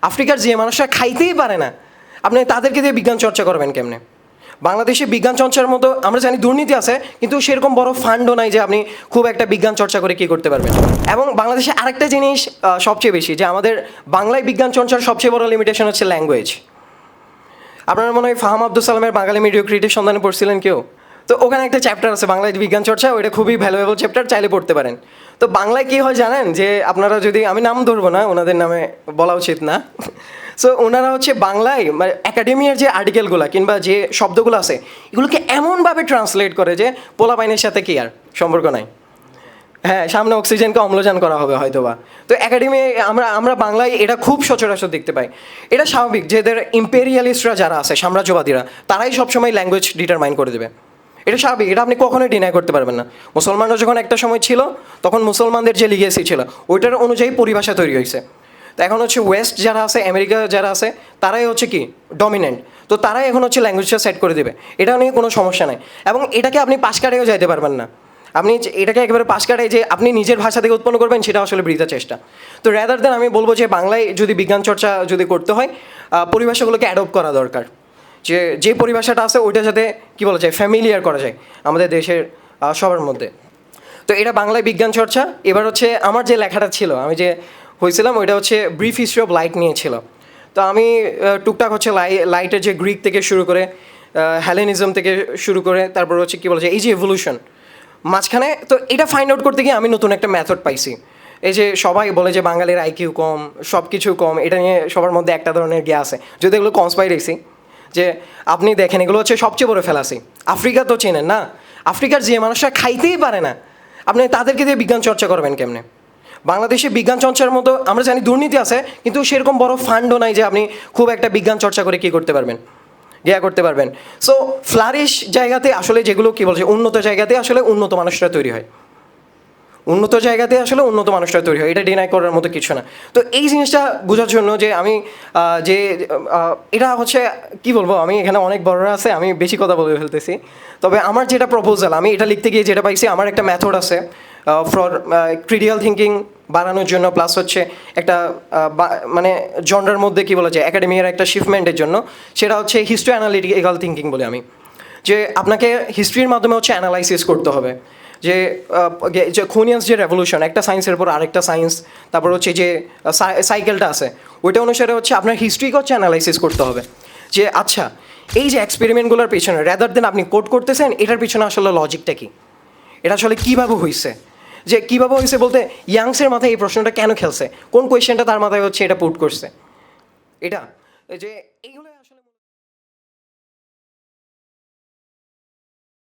আফ্রিকার যে মানুষরা খাইতেই পারে না, আপনি তাদেরকে দিয়ে বিজ্ঞান চর্চা করবেন কেমনে? বাংলাদেশে বিজ্ঞান চর্চার মতো আমরা জানি দুর্নীতি আছে, কিন্তু সেরকম বড় ফান্ডও নাই যে আপনি খুব একটা বিজ্ঞান চর্চা করে কী করতে পারবেন। এবং বাংলাদেশে আরেকটা জিনিস সবচেয়ে বেশি, যে আমাদের বাংলায় বিজ্ঞান চর্চার সবচেয়ে বড় লিমিটেশন হচ্ছে ল্যাঙ্গুয়েজ। আপনারা মনে হয় ফাহাম আব্দুল সালামের বাঙালি মিডিওক্রিটির সন্ধানে পড়ছিলেন কেউ? তো ওখানে একটা চ্যাপ্টার আছে বাংলায় বিজ্ঞান চর্চা, ওইটা খুবই ভ্যালুয়েবল চ্যাপ্টার, চাইলে পড়তে পারেন। তো বাংলায় কী হয় জানেন, যে আপনারা যদি, আমি নাম ধরবো না, ওনাদের নামে বলা উচিত না। সো ওনারা হচ্ছে বাংলায় মানে একাডেমিয়ার যে আর্টিকেলগুলো কিংবা যে শব্দগুলো আছে এগুলোকে এমনভাবে ট্রান্সলেট করে যে পোলাপাইনের সাথে কি আর সম্পর্ক নাই। হ্যাঁ, সামনে অক্সিজেনকে অম্লজান করা হবে হয়তোবা। তো একাডেমি আমরা বাংলায় এটা খুব সচরাচর দেখতে পাই। এটা স্বাভাবিক, যে এদের ইম্পেরিয়ালিস্টরা যারা আছে, সাম্রাজ্যবাদীরা, তারাই সবসময় ল্যাঙ্গুয়েজ ডিটারমাইন করে দেবে। এটা স্বাভাবিক, এটা আপনি কখনোই ডিনাই করতে পারবেন না। মুসলমানরা যখন একটা সময় ছিল, তখন মুসলমানদের যে লিগেসি ছিল ওইটার অনুযায়ী পরিভাষা তৈরি হয়েছে। তো এখন হচ্ছে ওয়েস্ট যারা আছে, আমেরিকা যারা আছে, তারাই হচ্ছে কি ডমিনেন্ট। তো তারাই এখন হচ্ছে ল্যাঙ্গুয়েজটা সেট করে দেবে, এটা নিয়ে কোনো সমস্যা নাই। এবং এটাকে আপনি পাশ কাটিয়েও যাইতে পারবেন না। আপনি এটাকে একেবারে পাশ কাটাই যে আপনি নিজের ভাষা থেকে উৎপন্ন করবেন, সেটা আসলে বৃথা চেষ্টা। তো র্যাদার দেন আমি বলবো যে বাংলায় যদি বিজ্ঞান চর্চা যদি করতে হয়, পরিভাষাগুলোকে অ্যাডপ্ট করা দরকার। যে পরিভাষাটা আছে ওইটা যাতে কী বলা যায়, ফ্যামিলিয়ার করা যায় আমাদের দেশের সবার মধ্যে। তো এটা বাংলায় বিজ্ঞান চর্চা। এবার হচ্ছে আমার যে লেখাটা ছিল, আমি যে হয়েছিলাম, ওইটা হচ্ছে ব্রিফ হিস্ট্রি অফ লাইট নিয়েছিল। তো আমি টুকটাক হচ্ছে লাইটের যে গ্রিক থেকে শুরু করে হেলেনিজম থেকে শুরু করে, তারপর হচ্ছে কী বলা যায়, এই যে এভলিউশন মাঝখানে, তো এটা ফাইন্ড আউট করতে গিয়ে আমি নতুন একটা মেথড পাইছি। এই যে সবাই বলে যে বাঙালির আইকিউ কম, সব কিছু কম, এটা নিয়ে সবার মধ্যে একটা ধরনের জ্ঞা আছে, যদি এগুলো কনস্পাইরেসি। যে আপনি দেখেন এগুলো হচ্ছে সবচেয়ে বড় ফেলাসি। আফ্রিকা তো চেনেন না, আফ্রিকার যে মানুষরা খাইতেই পারে না, আপনি তাদেরকে দিয়ে বিজ্ঞান চর্চা করবেন কেমনে? বাংলাদেশে বিজ্ঞান চর্চার মতো আমরা জানি দুর্নীতি আছে, কিন্তু সেরকম বড় ফান্ডও নাই যে আপনি খুব একটা বিজ্ঞান চর্চা করে কী করতে পারবেন, করতে পারবেন। সো ফ্লারিশ জায়গাতে আসলে যেগুলো কী বলছে, উন্নত জায়গাতে আসলে উন্নত মানুষরা তৈরি হয়, উন্নত জায়গাতে আসলে উন্নত মানুষরা তৈরি হয়, এটা ডিনাই করার মতো কিছু না। তো এই জিনিসটা বোঝার জন্য যে আমি যে এটা হচ্ছে কি বলবো, আমি এখানে অনেক বড়রা আছে, আমি বেশি কথা বলে ফেলতেছি। তবে আমার যেটা প্রপোজাল, আমি এটা লিখতে গিয়ে যেটা পাইছি, আমার একটা মেথড আছে ফর ক্রিটিক্যাল থিঙ্কিং বাড়ানোর জন্য, প্লাস হচ্ছে একটা মানে জনরার মধ্যে কী বলা যায় একাডেমিয়ার একটা শিফটমেন্টের জন্য। সেটা হচ্ছে হিস্ট্রি অ্যানালিটিক্যাল থিঙ্কিং বলে আমি, যে আপনাকে হিস্ট্রির মাধ্যমে হচ্ছে অ্যানালাইসিস করতে হবে। যে খুনিয়াস যে রেভলিউশন, একটা সায়েন্সের উপর আরেকটা সায়েন্স, তারপর হচ্ছে যে সাইকেলটা আছে, ওইটা অনুসারে হচ্ছে আপনার হিস্ট্রিকে হচ্ছে অ্যানালাইসিস করতে হবে। যে আচ্ছা, এই যে এক্সপেরিমেন্টগুলোর পিছনে র্যাদার দেন আপনি কোড করতেছেন, এটার পিছনে আসলে লজিকটা কী, এটা আসলে কীভাবে হয়েছে। যে কীভাবে হয়েছে বলতে, ইয়াংসের মাথায় এই প্রশ্নটা কেন খেলছে, কোন কোয়েশ্চেনটা তার মাথায় হচ্ছে এটা পুট করছে, এটা যে এইগুলো আসলে